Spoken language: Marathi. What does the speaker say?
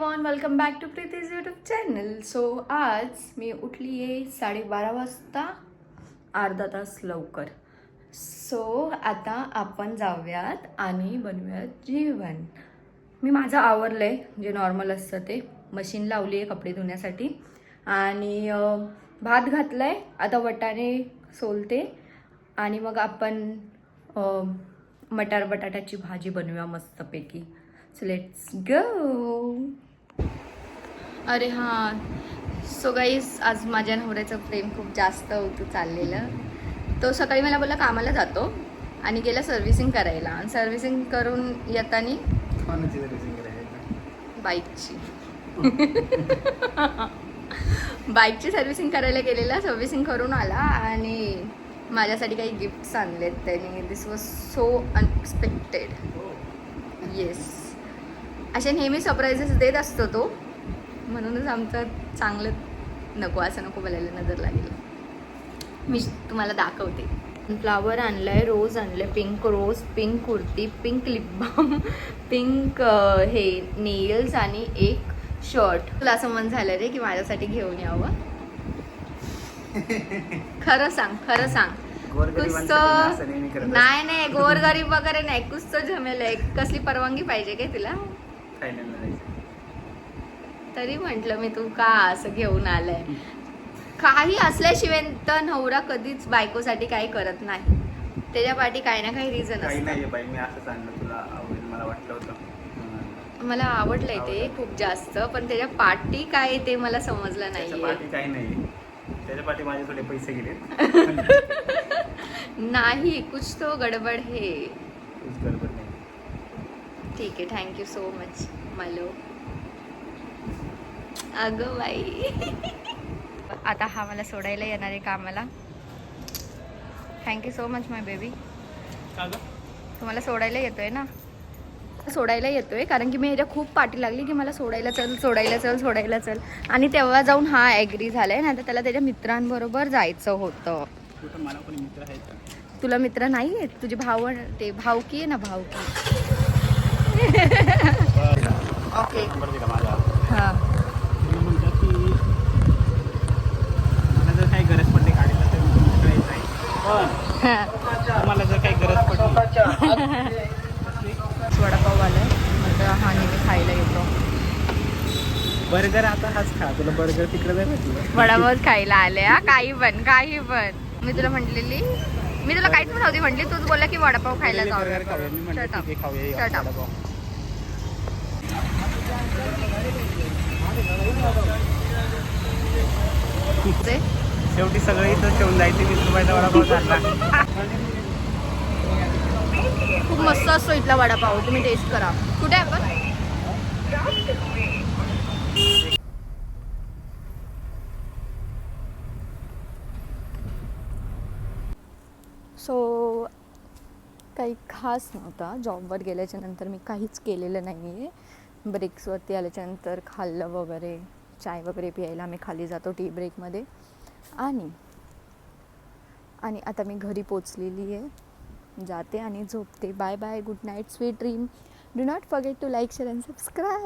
Everyone, welcome back to Preeti's YouTube channel. So आज मी उठली आहे 12:30 वाजता, अर्धा तास लवकर. सो आता आपण जाऊयात आणि बनवूयात जेवण. मी माझं आवरलं आहे, जे नॉर्मल असतं ते. मशीन लावली आहे कपडे धुण्यासाठी आणि भात घातला आहे. आता वटाणे सोलते आणि मग आपण मटार बटाट्याची भाजी बनवूया मस्तपैकी. So let's go. अरे हां, सो गाईस, आज माझ्या नवऱ्याचं प्रेम खूप जास्त होतं चाललेलं. तो सकाळी मला बोलला कामाला जातो आणि गेला सर्व्हिसिंग करायला. आणि सर्व्हिसिंग करून येताना बाईकची बाईकची सर्व्हिसिंग करायला गेलेला. सर्व्हिसिंग करून आला आणि माझ्यासाठी काही गिफ्ट्स आणलेत त्याने. दिस वॉज सो अनएक्सपेक्टेड. येस, असे नेहमी सरप्राइजेस देत असतो तो, म्हणूनच आमचं चांगलं नको असं नको बोलायला नजर लागेल. मी तुम्हाला दाखवते. फ्लावर आणलाय, रोज आणलाय, pink rose, pink kurti, pink lip balm, pink हे नेल्स आणि एक शर्ट. तुला असं मन झालं रे की माझ्यासाठी घेऊन यावं. खरं सांग, खरं सांग. नाही नाही, गोरगरीब वगैरे नाही, कुछ तो झमेला आहे. कसली परवानगी पाहिजे काय तुला? तरी म्हंटल मी, तू का असं घेऊन आलंय. काही असल्याशिवाय तर नवरा कधीच बायकोसाठी काही करत नाही. त्याच्या पाठी काही ना काही रिझन असतं. मला आवडलंय ते खूप जास्त, पण त्याच्या पाठी काय ते मला समजलं नाहीये. त्याच्या पाठी माझे थोडे पैसे गेले. नाही, कुछ तो गडबड है. कुछ गडबड नाही. ठीक आहे, थँक्यू सो मच मालो. अगं बाई. आता हा मला सोडायला येणार आहे कामाला. थँक्यू सो मच माय बेबी. तुम्हाला सोडायला येतोय ना? सोडायला येतोय कारण की मी ह्याच्या खूप पाठी लागली की मला सोडायला चल, सोडायला चल, सोडायला चल. आणि तेव्हा जाऊन हा ॲग्री झालाय ना, तर त्याला त्याच्या मित्रांबरोबर जायचं होतं. मला कोणी मित्र आहेत? तुला मित्र नाही आहेत? तुझी ते भावकी आहे ना, भावकी. ओके, हां. मला जर काही गरज पडली गाडीला तर मी तुमच्याकडे येत आहे. पण मला जर काही गरज पडली. वडापाव आलाय, म्हणजे हा नेहमी खायला येतो. बर्गर आता हाच खा, तुला बर्गर तिकडे नाही भेटलं. वडापावच खायला आले. हा, काही पण काही पण. मी तुला म्हटलेली, मी तुला काहीच पण नव्हती म्हटली, तूच बोलला की वडापाव खायला जाऊया. शेवटी सगळं इथं ठेवून जायचे. 20 रुपयाचा वडापाव चालला. खूप मस्त असतो इथला वडापाव, तुम्ही टेस्ट करा. कुठे आहे आपण? सो काही खास नव्हता. जॉबवर गेल्याच्या नंतर मी काहीच केलेलं नाही आहे. ब्रेक्सवरती आल्याच्यानंतर खाल्लं वगैरे, चाय वगैरे प्यायला आम्ही खाली जातो टी ब्रेकमध्ये. आणि आता मी घरी पोचलेली आहे. जाते आणि झोपते. Bye bye, good night, sweet dream. Do not forget to like, share and subscribe.